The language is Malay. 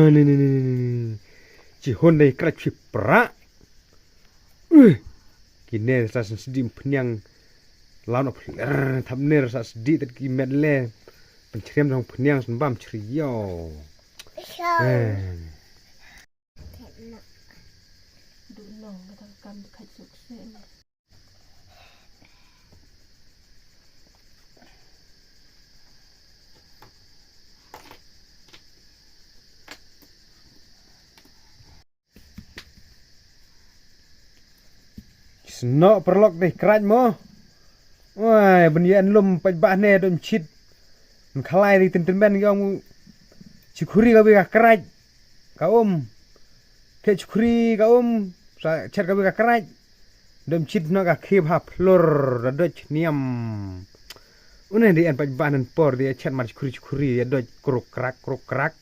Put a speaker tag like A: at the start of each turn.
A: Nih. Cihon dai krat cipra. Kini rasa sedih penyang lawan opler thamne rasa sedih tadi medle penceriam dong penyang sembam cerio.
B: Dunong kita kam khai sukses.
A: Sno perlok deh krat mo. Wah, benyan lum pajbah ne dom chit. Khalai di ten-ten yang cikuri ka bi ka krat. Ka ke cikuri ka sa chat ka bi ka krat. Dom chit no ka khib ha flor da doj niam. Une di an pajbah nan por dia chat mar cikuri ya doj kruk krak.